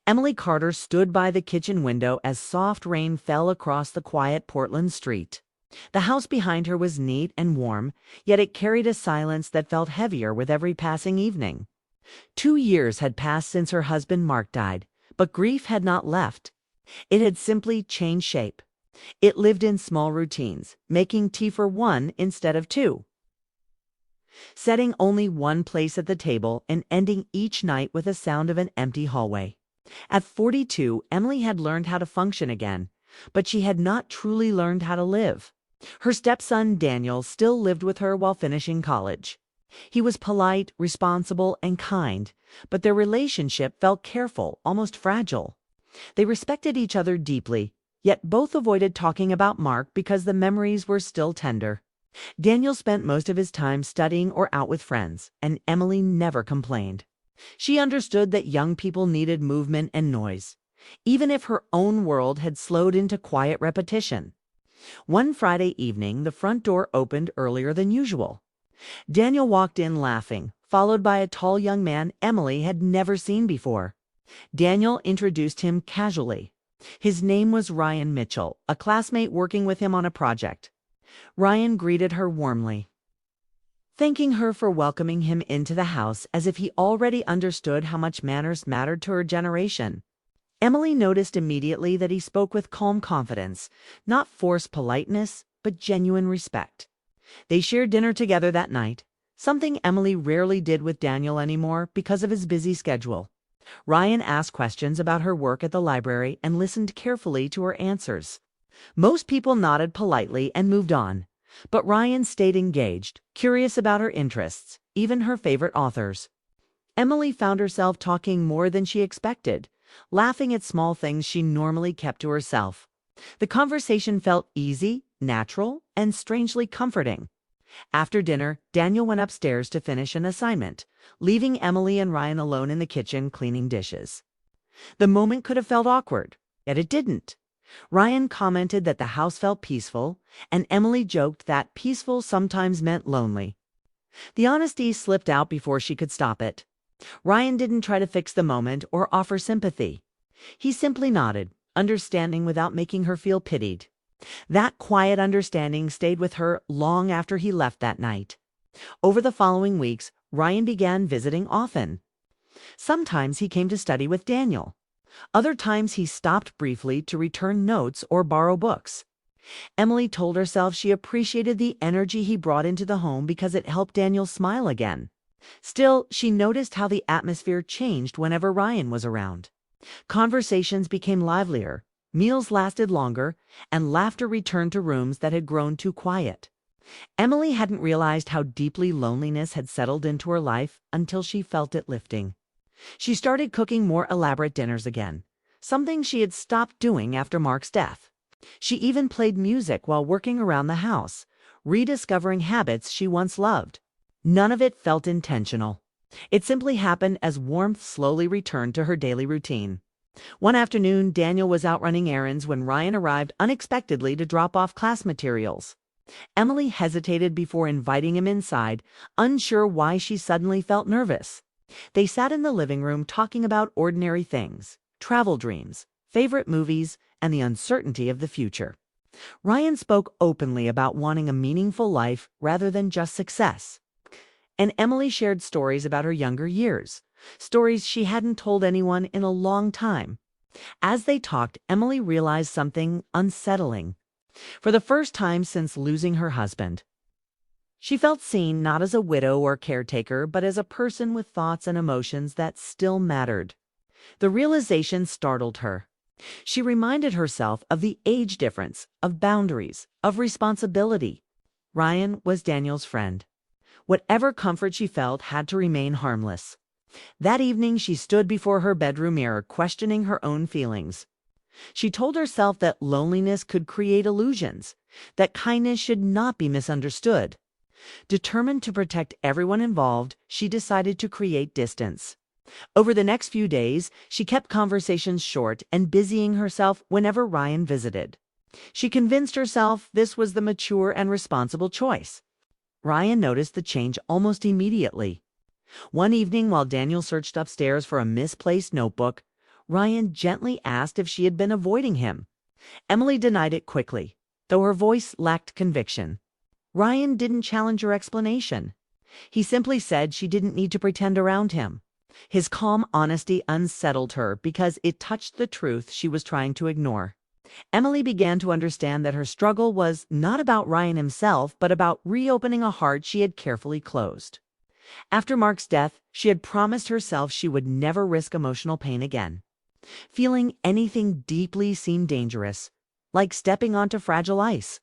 Emily Carter stood by the kitchen window as soft rain fell across the quiet Portland street. The house behind her was neat and warm, yet it carried a silence that felt heavier with every passing evening. 2 years had passed since her husband Mark died, but grief had not left. It had simply changed shape. It lived in small routines, making tea for one instead of two, setting only one place at the table and ending each night with the sound of an empty hallway. At 42, Emily had learned how to function again, but she had not truly learned how to live. Her stepson Daniel still lived with her while finishing college. He was polite, responsible, and kind, but their relationship felt careful, almost fragile. They respected each other deeply, yet both avoided talking about Mark because the memories were still tender. Daniel spent most of his time studying or out with friends, and Emily never complained. She understood that young people needed movement and noise, even if her own world had slowed into quiet repetition. One Friday evening, the front door opened earlier than usual. Daniel walked in laughing, followed by a tall young man Emily had never seen before. Daniel introduced him casually. His name was Ryan Mitchell, a classmate working with him on a project. Ryan greeted her warmly, thanking her for welcoming him into the house as if he already understood how much manners mattered to her generation. Emily noticed immediately that he spoke with calm confidence, not forced politeness, but genuine respect. They shared dinner together that night, something Emily rarely did with Daniel anymore because of his busy schedule. Ryan asked questions about her work at the library and listened carefully to her answers. Most people nodded politely and moved on, but Ryan stayed engaged, curious about her interests, even her favorite authors. Emily found herself talking more than she expected, laughing at small things she normally kept to herself. The conversation felt easy, natural, and strangely comforting. After dinner, Daniel went upstairs to finish an assignment, leaving Emily and Ryan alone in the kitchen cleaning dishes. The moment could have felt awkward, yet it didn't. Ryan commented that the house felt peaceful, and Emily joked that peaceful sometimes meant lonely. The honesty slipped out before she could stop it. Ryan didn't try to fix the moment or offer sympathy. He simply nodded, understanding without making her feel pitied. That quiet understanding stayed with her long after he left that night. Over the following weeks, Ryan began visiting often. Sometimes he came to study with Daniel. Other times he stopped briefly to return notes or borrow books. Emily told herself she appreciated the energy he brought into the home because it helped Daniel smile again. Still, she noticed how the atmosphere changed whenever Ryan was around. Conversations became livelier, meals lasted longer, and laughter returned to rooms that had grown too quiet. Emily hadn't realized how deeply loneliness had settled into her life until she felt it lifting. She started cooking more elaborate dinners again, something she had stopped doing after Mark's death. She even played music while working around the house, rediscovering habits she once loved. None of it felt intentional. It simply happened as warmth slowly returned to her daily routine. One afternoon, Daniel was out running errands when Ryan arrived unexpectedly to drop off class materials. Emily hesitated before inviting him inside, unsure why she suddenly felt nervous. They sat in the living room talking about ordinary things, travel dreams, favorite movies, and the uncertainty of the future. Ryan spoke openly about wanting a meaningful life rather than just success. And Emily shared stories about her younger years, stories she hadn't told anyone in a long time. As they talked, Emily realized something unsettling. For the first time since losing her husband, she felt seen not as a widow or caretaker, but as a person with thoughts and emotions that still mattered. The realization startled her. She reminded herself of the age difference, of boundaries, of responsibility. Ryan was Daniel's friend. Whatever comfort she felt had to remain harmless. That evening, she stood before her bedroom mirror, questioning her own feelings. She told herself that loneliness could create illusions, that kindness should not be misunderstood. Determined to protect everyone involved, she decided to create distance. Over the next few days, she kept conversations short and busying herself whenever Ryan visited. She convinced herself this was the mature and responsible choice. Ryan noticed the change almost immediately. One evening, while Daniel searched upstairs for a misplaced notebook, Ryan gently asked if she had been avoiding him. Emily denied it quickly, though her voice lacked conviction. Ryan didn't challenge her explanation. He simply said she didn't need to pretend around him. His calm honesty unsettled her because it touched the truth she was trying to ignore. Emily began to understand that her struggle was not about Ryan himself, but about reopening a heart she had carefully closed. After Mark's death, she had promised herself she would never risk emotional pain again. Feeling anything deeply seemed dangerous, like stepping onto fragile ice.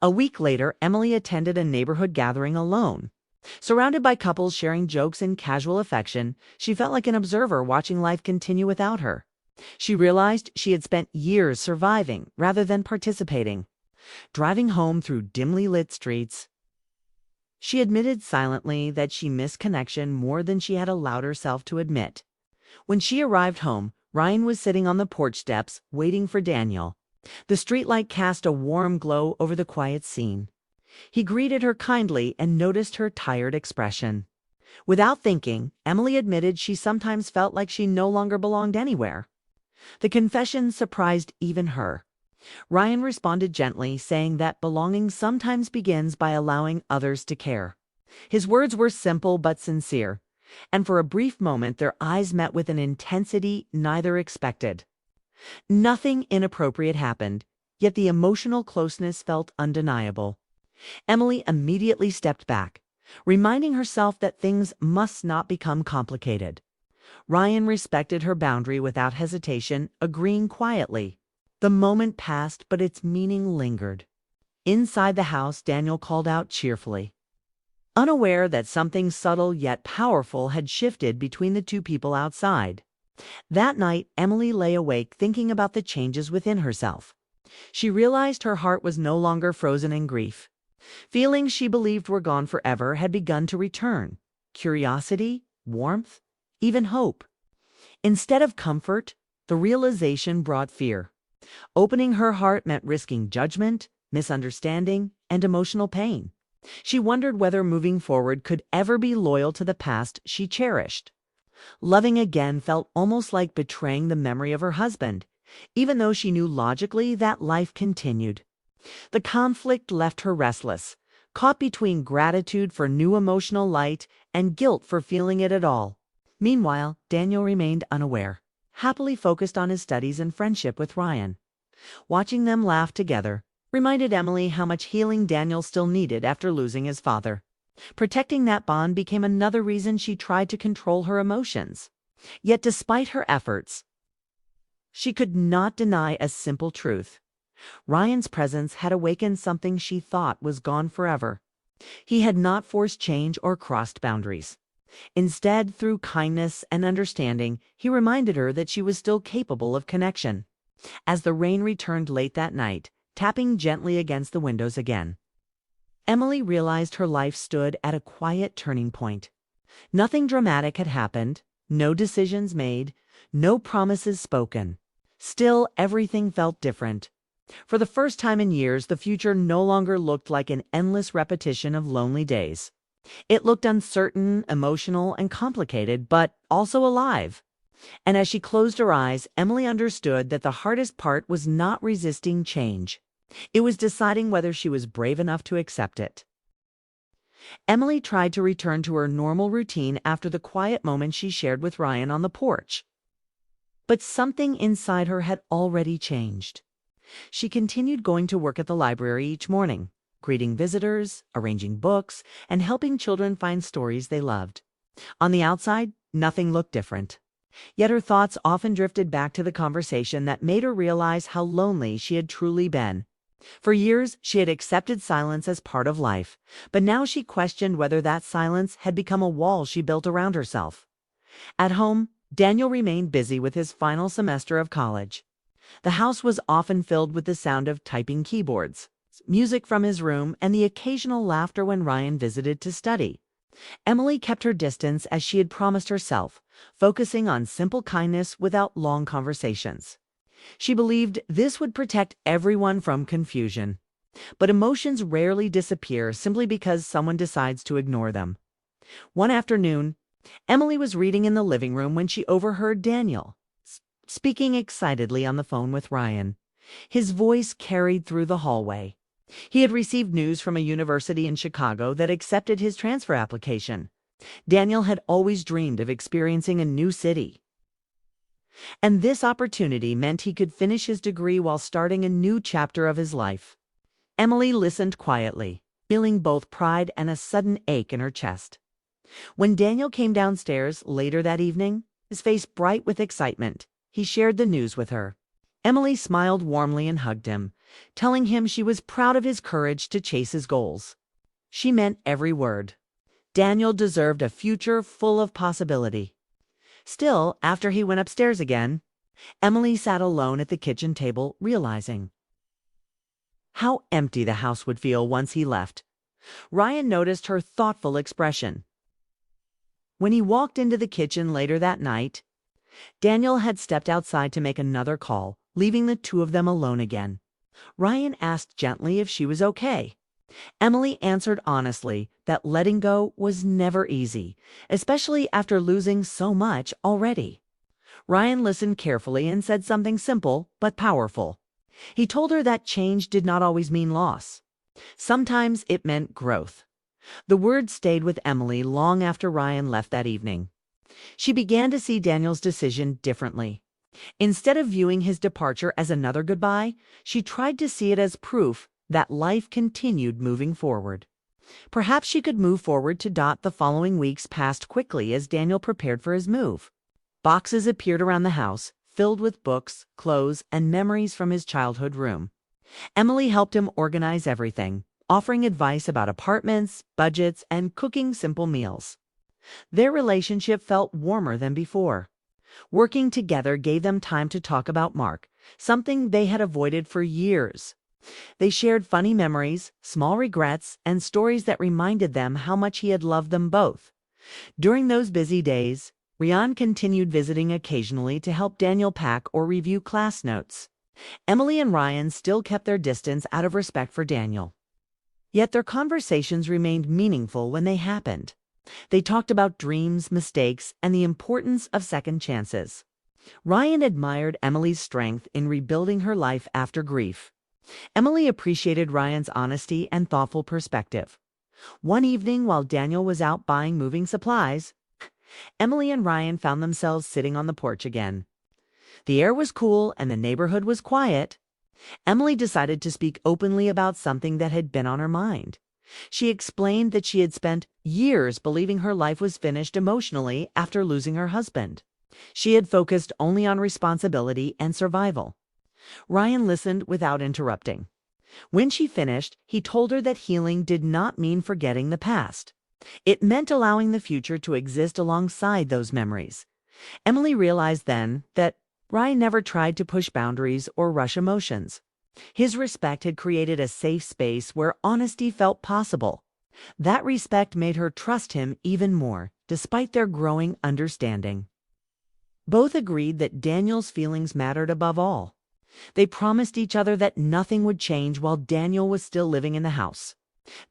A week later, Emily attended a neighborhood gathering alone. Surrounded by couples sharing jokes and casual affection, she felt like an observer watching life continue without her. She realized she had spent years surviving rather than participating. Driving home through dimly lit streets, she admitted silently that she missed connection more than she had allowed herself to admit. When she arrived home, Ryan was sitting on the porch steps, waiting for Daniel. The streetlight cast a warm glow over the quiet scene. He greeted her kindly and noticed her tired expression. Without thinking, Emily admitted she sometimes felt like she no longer belonged anywhere. The confession surprised even her. Ryan responded gently, saying that belonging sometimes begins by allowing others to care. His words were simple but sincere, and for a brief moment their eyes met with an intensity neither expected. Nothing inappropriate happened, yet the emotional closeness felt undeniable. Emily immediately stepped back, reminding herself that things must not become complicated. Ryan respected her boundary without hesitation, agreeing quietly. The moment passed, but its meaning lingered. Inside the house, Daniel called out cheerfully, unaware that something subtle yet powerful had shifted between the two people outside. That night, Emily lay awake thinking about the changes within herself. She realized her heart was no longer frozen in grief. Feelings she believed were gone forever had begun to return. Curiosity, warmth, even hope. Instead of comfort, the realization brought fear. Opening her heart meant risking judgment, misunderstanding, and emotional pain. She wondered whether moving forward could ever be loyal to the past she cherished. Loving again felt almost like betraying the memory of her husband, even though she knew logically that life continued. The conflict left her restless, caught between gratitude for new emotional light and guilt for feeling it at all. Meanwhile, Daniel remained unaware, happily focused on his studies and friendship with Ryan. Watching them laugh together reminded Emily how much healing Daniel still needed after losing his father. Protecting that bond became another reason she tried to control her emotions. Yet despite her efforts, she could not deny a simple truth. Ryan's presence had awakened something she thought was gone forever. He had not forced change or crossed boundaries. Instead, through kindness and understanding, he reminded her that she was still capable of connection. As the rain returned late that night, tapping gently against the windows again, Emily realized her life stood at a quiet turning point. Nothing dramatic had happened, no decisions made, no promises spoken. Still, everything felt different. For the first time in years, the future no longer looked like an endless repetition of lonely days. It looked uncertain, emotional, and complicated, but also alive. And as she closed her eyes, Emily understood that the hardest part was not resisting change. It was deciding whether she was brave enough to accept it. Emily tried to return to her normal routine after the quiet moment she shared with Ryan on the porch. But something inside her had already changed. She continued going to work at the library each morning, greeting visitors, arranging books, and helping children find stories they loved. On the outside, nothing looked different. Yet her thoughts often drifted back to the conversation that made her realize how lonely she had truly been. For years, she had accepted silence as part of life, but now she questioned whether that silence had become a wall she built around herself. At home, Daniel remained busy with his final semester of college. The house was often filled with the sound of typing keyboards, music from his room, and the occasional laughter when Ryan visited to study. Emily kept her distance as she had promised herself, focusing on simple kindness without long conversations. She believed this would protect everyone from confusion. But emotions rarely disappear simply because someone decides to ignore them. One afternoon, Emily was reading in the living room when she overheard Daniel speaking excitedly on the phone with Ryan. His voice carried through the hallway. He had received news from a university in Chicago that accepted his transfer application. Daniel had always dreamed of experiencing a new city. And this opportunity meant he could finish his degree while starting a new chapter of his life. Emily listened quietly, feeling both pride and a sudden ache in her chest. When Daniel came downstairs later that evening, his face bright with excitement, he shared the news with her. Emily smiled warmly and hugged him, telling him she was proud of his courage to chase his goals. She meant every word. Daniel deserved a future full of possibility. Still, after he went upstairs again, Emily sat alone at the kitchen table, realizing how empty the house would feel once he left. Ryan noticed her thoughtful expression. When he walked into the kitchen later that night, Daniel had stepped outside to make another call, leaving the two of them alone again. Ryan asked gently if she was okay. Emily answered honestly that letting go was never easy, especially after losing so much already. Ryan listened carefully and said something simple but powerful. He told her that change did not always mean loss. Sometimes it meant growth. The words stayed with Emily long after Ryan left that evening. She began to see Daniel's decision differently. Instead of viewing his departure as another goodbye, she tried to see it as proof that life continued moving forward. Perhaps she could move forward to dot the following weeks passed quickly as Daniel prepared for his move. Boxes appeared around the house, filled with books, clothes, and memories from his childhood room. Emily helped him organize everything, offering advice about apartments, budgets, and cooking simple meals. Their relationship felt warmer than before. Working together gave them time to talk about Mark, something they had avoided for years. They shared funny memories, small regrets, and stories that reminded them how much he had loved them both. During those busy days, Ryan continued visiting occasionally to help Daniel pack or review class notes. Emily and Ryan still kept their distance out of respect for Daniel. Yet their conversations remained meaningful when they happened. They talked about dreams, mistakes, and the importance of second chances. Ryan admired Emily's strength in rebuilding her life after grief. Emily appreciated Ryan's honesty and thoughtful perspective. One evening, while Daniel was out buying moving supplies, Emily and Ryan found themselves sitting on the porch again. The air was cool and the neighborhood was quiet. Emily decided to speak openly about something that had been on her mind. She explained that she had spent years believing her life was finished emotionally after losing her husband. She had focused only on responsibility and survival. Ryan listened without interrupting. When she finished, he told her that healing did not mean forgetting the past. It meant allowing the future to exist alongside those memories. Emily realized then that Ryan never tried to push boundaries or rush emotions. His respect had created a safe space where honesty felt possible. That respect made her trust him even more, despite their growing understanding. Both agreed that Daniel's feelings mattered above all. They promised each other that nothing would change while Daniel was still living in the house.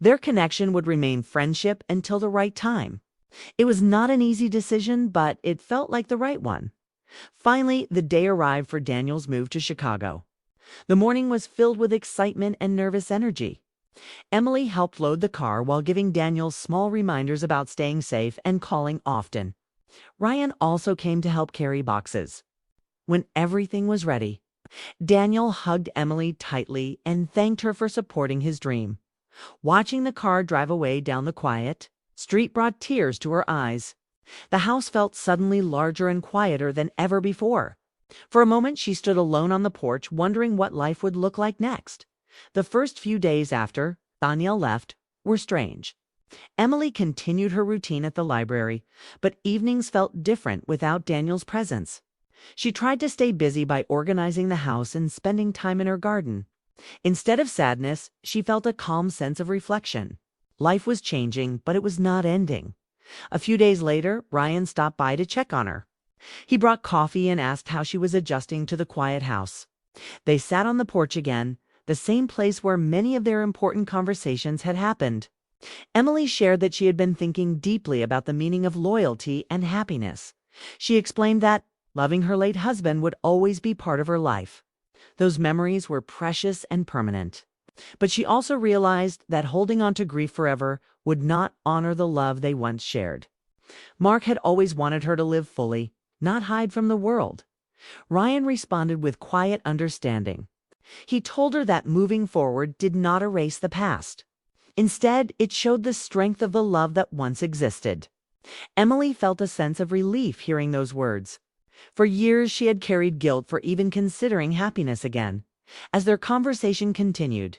Their connection would remain friendship until the right time. It was not an easy decision, but it felt like the right one. Finally, the day arrived for Daniel's move to Chicago. The morning was filled with excitement and nervous energy. Emily helped load the car while giving Daniel small reminders about staying safe and calling often. Ryan also came to help carry boxes. When everything was ready, Daniel hugged Emily tightly and thanked her for supporting his dream. Watching the car drive away down the quiet street brought tears to her eyes. The house felt suddenly larger and quieter than ever before. For a moment, she stood alone on the porch, wondering what life would look like next. The first few days after Daniel left were strange. Emily continued her routine at the library, but evenings felt different without Daniel's presence. She tried to stay busy by organizing the house and spending time in her garden. Instead of sadness, she felt a calm sense of reflection. Life was changing, but it was not ending. A few days later, Ryan stopped by to check on her. He brought coffee and asked how she was adjusting to the quiet house. They sat on the porch again, the same place where many of their important conversations had happened. Emily shared that she had been thinking deeply about the meaning of loyalty and happiness. She explained that Loving her late husband would always be part of her life. Those memories were precious and permanent. But she also realized that holding on to grief forever would not honor the love they once shared. Mark had always wanted her to live fully, not hide from the world. Ryan responded with quiet understanding. He told her that moving forward did not erase the past. Instead, it showed the strength of the love that once existed. Emily felt a sense of relief hearing those words. For years, she had carried guilt for even considering happiness again. As their conversation continued,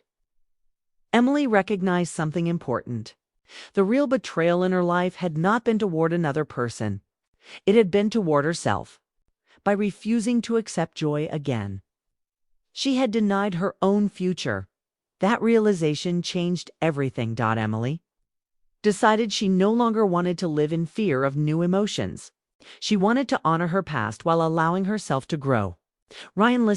Emily recognized something important. The real betrayal in her life had not been toward another person. It had been toward herself. By refusing to accept joy again, she had denied her own future. That realization changed everything. Emily decided she no longer wanted to live in fear of new emotions. She wanted to honor her past while allowing herself to grow. Ryan listened